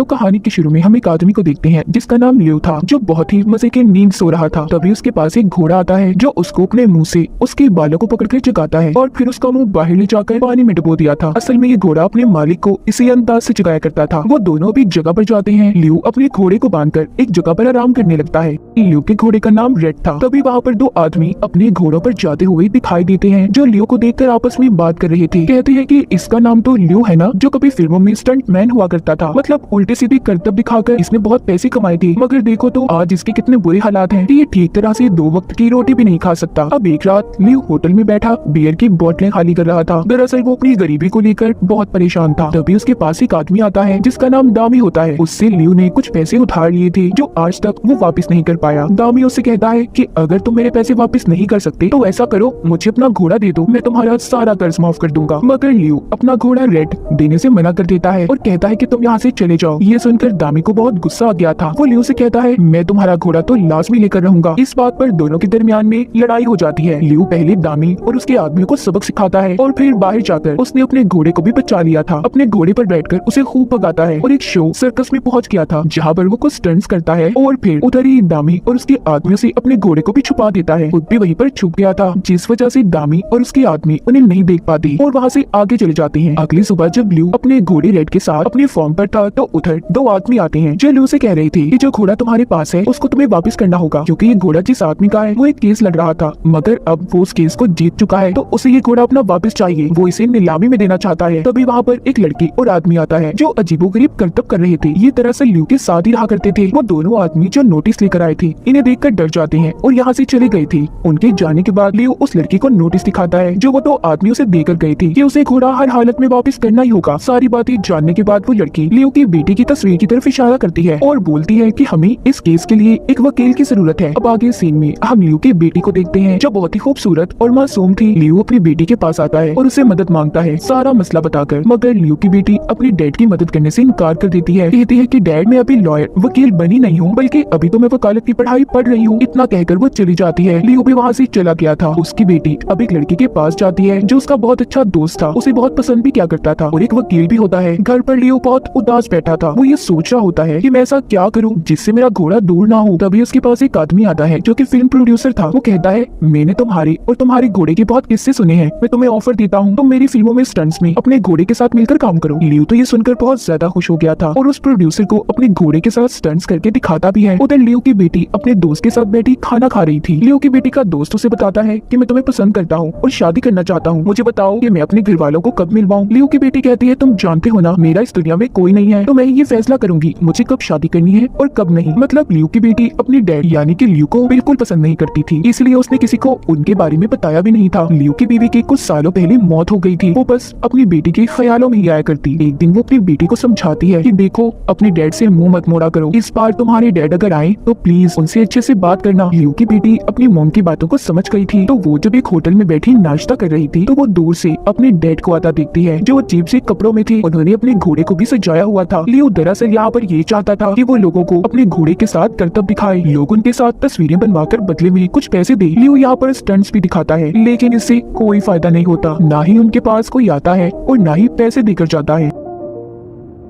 तो कहानी के शुरू में हम एक आदमी को देखते हैं जिसका नाम लियो था, जो बहुत ही मजे की नींद सो रहा था। तभी उसके पास एक घोड़ा आता है जो उसको अपने मुंह से उसके बालों को पकड़कर जगाता है और फिर उसका मुंह बाहर ले जाकर पानी में डुबो दिया था। असल में ये घोड़ा अपने मालिक को इसी अंदाज से जगाया करता था। वो दोनों भी एक जगह पर जाते हैं। लियो अपने घोड़े को बांधकर एक जगह पर आराम करने लगता है। लियो के घोड़े का नाम रेड था। तभी वहाँ पर दो आदमी अपने घोड़ों पर जाते हुए दिखाई देते हैं, जो लियो को देखकर आपस में बात कर रहे थे। कहते हैं कि इसका नाम तो लियो है ना, जो कभी फिल्मों में स्टंट मैन हुआ करता था। मतलब उल्टे सीधे करतब दिखाकर इसने बहुत पैसे कमाए थे, मगर देखो तो आज इसके कितने बुरे हालात हैं कि ये ठीक तरह से 2 वक्त की रोटी भी नहीं खा सकता। अब एक रात लियो होटल में बैठा बियर की बोतलें खाली कर रहा था। दरअसल वो अपनी गरीबी को लेकर बहुत परेशान था। तभी उसके पास एक आदमी आता है जिसका नाम दामी होता है। उससे लियो ने कुछ पैसे उधार लिए थे जो आज तक वो वापस नहीं कर पाया। दामी उससे कहता है कि अगर तुम मेरे पैसे वापस नहीं कर सकते तो ऐसा करो, मुझे अपना घोड़ा दे दो, मैं तुम्हारा सारा कर्ज माफ कर दूंगा। मगर लियो अपना घोड़ा रेड देने से मना कर देता है और कहता है कि तुम यहाँ से चले जाओ। ये सुनकर दामी को बहुत गुस्सा आ गया था। वो लियो से कहता है मैं तुम्हारा घोड़ा तो लाश में लेकर रहूंगा। इस बात पर दोनों के दरमियान में लड़ाई हो जाती है। लियो पहले दामी और उसके आदमी को सबक सिखाता है और फिर बाहर जाकर उसने अपने घोड़े को भी बचा लिया था। अपने घोड़े पर बैठकर उसे खूब भगाता है और एक शो सर्कस में पहुंच गया था जहाँ पर वो कुछ स्टंट्स करता है और फिर उधर ही दामी और उसके आदमियों से अपने घोड़े को भी छुपा देता है। खुद भी वहीं पर छुप गया था, जिस वजह से दामी और उसके आदमी उन्हें नहीं देख पाते और वहाँ से आगे चले जाते हैं। अगली सुबह जब लियो अपने घोड़े रेड के साथ अपने फॉर्म पर था तो उधर 2 आदमी आते हैं जो लियो से कह रहे थे कि जो घोड़ा तुम्हारे पास है उसको तुम्हें वापस करना होगा, क्योंकि ये घोड़ा जिस आदमी का है वो एक केस लड़ रहा था, मगर अब वो उस केस को जीत चुका है तो उसे ये घोड़ा अपना वापस चाहिए। वो इसे नीलामी में देना चाहता है। तभी वहाँ पर एक लड़की और आदमी आता है जो अजीबोगरीब करतब कर रहे थे। ये दरअसल लियो के साथ ही रहा करते थे। वो दोनों आदमी जो नोटिस लेकर आए थे इन्हें देखकर डर जाते हैं और यहाँ से चले गए थे। उनके जाने के बाद लियो उस लड़की को नोटिस दिखाता है जो वो 2 आदमियों से देकर गए थे कि उसे घोड़ा हर हालत में वापस करना ही होगा। सारी बातें जानने के बाद वो लड़की लियो की बेटी की तस्वीर की तरफ इशारा करती है और बोलती है कि हमें इस केस के लिए एक वकील की जरूरत है। अब आगे सीन में हम लियो की बेटी को देखते हैं जो बहुत ही खूबसूरत और मासूम थी। लियो अपनी बेटी के पास आता है और उसे मदद मांगता है सारा मसला बताकर, मगर लियो की बेटी अपनी डैड की मदद करने से इनकार कर देती है। कहती है कि डैड मैं अभी लॉयर वकील बनी नहीं हूँ, बल्कि अभी तो मैं वकालत की पढ़ाई पढ़ रही हूँ। इतना कहकर वो चली जाती है। लियो भी वहाँ से चला गया था। उसकी बेटी अब एक लड़के के पास जाती है जो उसका बहुत अच्छा दोस्त था, उसे बहुत पसंद भी किया करता था और एक वकील भी होता है। घर पर लियो बहुत उदास बैठा था। वो ये सोच रहा होता है कि मैं ऐसा क्या करूं जिससे मेरा घोड़ा दूर ना हो। तभी उसके पास एक आदमी आता है जो कि फिल्म प्रोड्यूसर था। वो कहता है मैंने तुम्हारे और तुम्हारे घोड़े के बहुत किस्से सुने हैं, मैं तुम्हें ऑफर देता हूँ तुम मेरी फिल्मों में स्टंट्स में अपने घोड़े के साथ मिलकर काम करो। लियो तो ये सुनकर बहुत ज्यादा खुश हो गया था और उस प्रोड्यूसर को अपने घोड़े के साथ स्टंट्स करके दिखाता भी है। उधर लियो की बेटी अपने दोस्त के साथ बैठी खाना खा रही थी। लियो की बेटी का दोस्त उसे बताता है कि मैं तुम्हें पसंद करता हूँ और शादी करना चाहता हूँ, मुझे बताओ कि मैं अपने घर वालों को कब मिलवाऊं। लियो की बेटी कहती है तुम जानते हो ना मेरा इस दुनिया में कोई नहीं है, तो मैं ये फैसला करूंगी मुझे कब शादी करनी है और कब नहीं। मतलब लियो की बेटी अपनी डैड यानी कि लियो को बिल्कुल पसंद नहीं करती थी, इसलिए उसने किसी को उनके बारे में बताया भी नहीं था। लियो की बीवी की कुछ सालों पहले मौत हो गई थी। वो बस अपनी बेटी के ख्यालों में ही आया करती। एक दिन वो अपनी बेटी को समझाती है कि देखो अपने डैड से मुंह मत मोड़ा करो, इस बार तुम्हारे डैड अगर आए तो प्लीज उनसे अच्छे से बात करना। लियो की बेटी अपनी मॉम की बातों को समझ गई थी, तो वो जब एक होटल में बैठी नाश्ता कर रही थी तो वो दूर से अपने डैड को आता देखती है जो अजीब से कपड़ों में थे। उन्होंने अपने घोड़े को भी सजाया हुआ था। लियो दरअसल यहाँ पर ये चाहता था कि वो लोगों को अपने घोड़े के साथ करतब दिखाए, लोग उनके साथ तस्वीरें बनवाकर बदले में कुछ पैसे दे। लियो यहाँ पर स्टंट्स भी दिखाता है, लेकिन इससे कोई फायदा नहीं होता। ना ही उनके पास कोई आता है और ना ही पैसे देकर जाता है।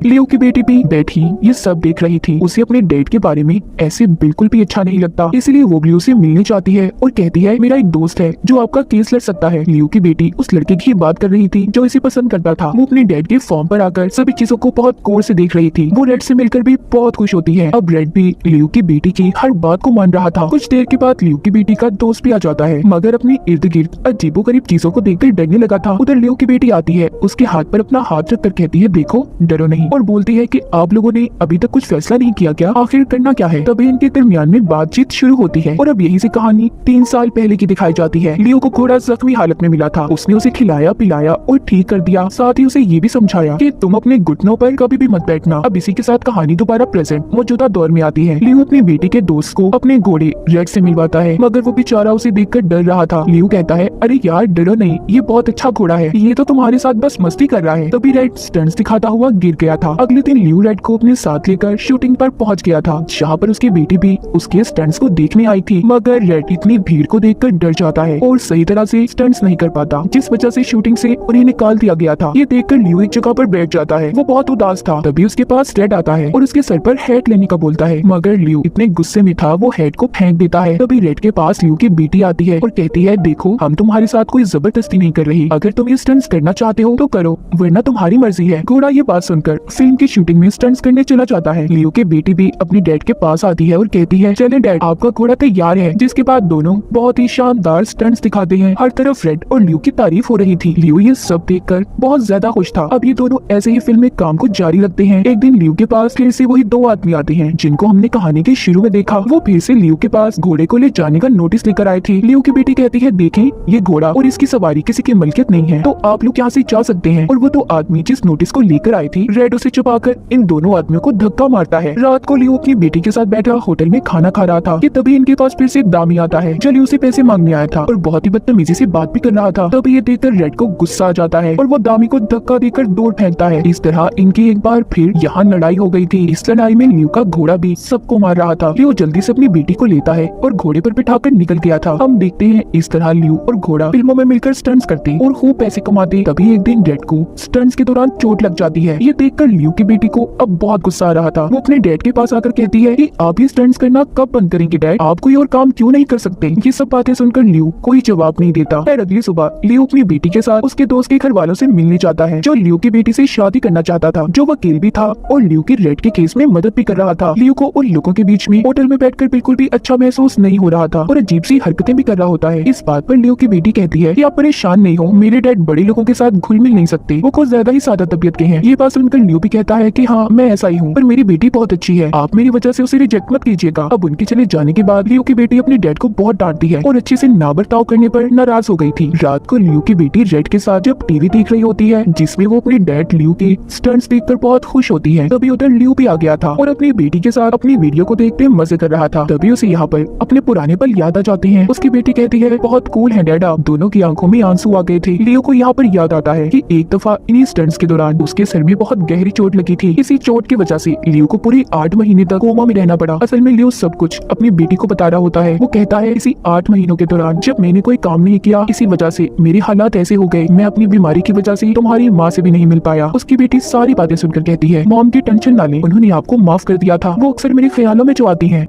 लियो की बेटी भी बैठी ये सब देख रही थी। उसे अपने डैड के बारे में ऐसे बिल्कुल भी अच्छा नहीं लगता, इसलिए वो लियो से मिलने चाहती है और कहती है मेरा एक दोस्त है जो आपका केस लड़ सकता है। लियो की बेटी उस लड़के की बात कर रही थी जो इसे पसंद करता था। वो अपने डैड के फॉर्म पर आकर सभी चीजों को बहुत गौर से देख रही थी। वो रेड से मिलकर भी बहुत खुश होती है। अब रेड भी लियो की बेटी की हर बात को मान रहा था। कुछ देर के बाद लियो की बेटी का दोस्त भी आ जाता है, मगर अपने इर्द गिर्द अजीबोगरीब चीजों को देखकर डरने लगा था। उधर लियो की बेटी आती है, उसके हाथ पर अपना हाथ रखकर कहती है देखो डरो नहीं, और बोलती है कि आप लोगों ने अभी तक कुछ फैसला नहीं किया क्या, आखिर करना क्या है। तभी इनके दरमियान में बातचीत शुरू होती है और अब यहीं से कहानी 3 साल पहले की दिखाई जाती है। लियो को घोड़ा जख्मी हालत में मिला था। उसने उसे खिलाया पिलाया और ठीक कर दिया, साथ ही उसे ये भी समझाया कि तुम अपने घुटनों पर कभी भी मत बैठना। अब इसी के साथ कहानी दोबारा प्रेजेंट मौजूदा दौर में आती है। लियो अपनी बेटी के दोस्त को अपने घोड़े रेड से मिलवाता है, मगर वो बेचारा उसे देखकर डर रहा था। लियो कहता है अरे यार डरो नहीं, ये बहुत अच्छा घोड़ा है, ये तो तुम्हारे साथ बस मस्ती कर रहा है। तभी रेड स्टंट्स दिखाता हुआ गिर गया था। अगले दिन लियो रेड को अपने साथ लेकर शूटिंग पर पहुंच गया था, जहाँ पर उसकी बेटी भी उसके स्टंट्स को देखने आई थी। मगर रेड इतनी भीड़ को देखकर डर जाता है और सही तरह से स्टंट्स नहीं कर पाता, जिस वजह से शूटिंग से उन्हें निकाल दिया गया था। ये देखकर लियो एक जगह पर बैठ जाता है। वो बहुत उदास था। तभी उसके पास रेड आता है और उसके सर पर हैट लेने का बोलता है, मगर लियो इतने गुस्से में था वो हैट को फेंक देता है। तभी रेड के पास लियो की बेटी आती है और कहती है, देखो हम तुम्हारे साथ कोई जबरदस्ती नहीं कर रही, अगर तुम ये स्टंट्स करना चाहते हो तो करो, वरना तुम्हारी मर्जी है। घोड़ा ये बात सुनकर फिल्म की शूटिंग में स्टंट्स करने चला जाता है। लियो की बेटी भी अपनी डैड के पास आती है और कहती है, चले डैड, आपका घोड़ा तैयार है। जिसके बाद दोनों बहुत ही शानदार स्टंट्स दिखाते हैं। हर तरफ रेड और लियो की तारीफ हो रही थी। लियो ये सब देखकर बहुत ज्यादा खुश था। अब ये दोनों ऐसे ही फिल्म में काम को जारी रखते हैं। एक दिन लियो के पास फिर से वही दो आदमी आते हैं जिनको हमने कहानी के शुरू में देखा। वो फिर से लियो के पास घोड़े को ले जाने का नोटिस लेकर आए थे। लियो की बेटी कहती है, देखें ये घोड़ा और इसकी सवारी किसी की मलकियत नहीं है, तो आप लोग यहाँ से जा सकते हैं। और वो दो आदमी जिस नोटिस को लेकर आए थे, रेड उसे छुपाकर इन दोनों आदमियों को धक्का मारता है। रात को लियो अपनी बेटी के साथ बैठा होटल में खाना खा रहा था कि तभी इनके पास फिर से एक दामी आता है जो लियो से पैसे मांगने आया था और बहुत ही बदतमीजी से बात भी कर रहा था। तभी ये देखकर रेड को गुस्सा आ जाता है और वो दामी को धक्का देकर दूर फेंकता है। इस तरह इनकी एक बार फिर यहाँ लड़ाई हो गई थी। इस लड़ाई में लियो का घोड़ा भी सबको मार रहा था। लियो जल्दी से अपनी बेटी को लेता है और घोड़े पर बिठाकर निकल गया था। हम देखते हैं इस तरह लियो और घोड़ा फिल्मों में मिलकर स्टंट्स करते और खूब पैसे कमाते। तभी एक दिन रेड को स्टंट्स के दौरान चोट लग जाती है। ये देखकर लियो की बेटी को अब बहुत गुस्सा आ रहा था। वो अपने डैड के पास आकर कहती है कि आप ये स्टंट्स करना कब बंद करेंगे डैड, आप कोई और काम क्यों नहीं कर सकते। ये सब बातें सुनकर लियो कोई जवाब नहीं देता। फिर अगली सुबह लियो अपनी बेटी के साथ उसके दोस्त के घर वालों से मिलने जाता है जो लियो की बेटी से शादी करना चाहता था, जो वकील भी था और लियो की रेड के केस में मदद भी कर रहा था। लियो को उन लोगों के बीच में होटल में बैठकर बिल्कुल भी अच्छा महसूस नहीं हो रहा था और अजीब सी हरकतें भी कर रहा होता है। इस बात पर लियो की बेटी कहती है कि आप परेशान नहीं हो, मेरे डैड बड़े लोगों के साथ घुल मिल नहीं सकते, वो कुछ ज्यादा ही सादा तबीयत के हैं। ये बात सुनकर लियो भी कहता है कि हाँ मैं ऐसा ही हूँ, पर मेरी बेटी बहुत अच्छी है, आप मेरी वजह से उसे रिजेक्ट मत कीजिएगा। अब उनके चले जाने के बाद लियो की बेटी अपने डैड को बहुत डांटती है और अच्छे से ना बर्ताव करने पर नाराज हो गई थी। रात को लियो की बेटी रेड के साथ जब टीवी देख रही होती है जिसमें वो अपने डैड लियो के स्टंट्स देखकर बहुत खुश होती है, तभी उधर लियो भी आ गया था और अपनी बेटी के साथ अपनी वीडियो को देखते मजे कर रहा था। तभी उसे यहाँ पर अपने पुराने पल याद आ जाते हैं। उसकी बेटी कहती है, बहुत कूल है डैड आप। दोनों की आंखों में आंसू आ गए थे। लियो को यहाँ पर याद आता है कि एक दफा इन्हीं स्टंट्स के दौरान उसके सर में बहुत गहरी चोट लगी थी। इसी चोट की वजह से लियो को पूरी 8 महीने तक कोमा में रहना पड़ा। असल में लियो सब कुछ अपनी बेटी को बता रहा होता है। वो कहता है, इसी 8 महीनों के दौरान जब मैंने कोई काम नहीं किया, इसी वजह से मेरे हालात ऐसे हो गए, मैं अपनी बीमारी की वजह से तुम्हारी माँ से भी नहीं मिल पाया। उसकी बेटी सारी बातें सुनकर कहती है, मॉम की टेंशन ना लें, उन्होंने आपको माफ कर दिया था, वो अक्सर मेरे ख्यालों में जो आती है।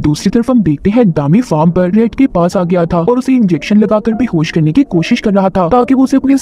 दूसरी तरफ हम देखते हैं दामी फार्म पर रेड के पास आ गया था और उसे इंजेक्शन लगाकर बेहोश करने की कोशिश कर रहा था ताकि वो उसे अपने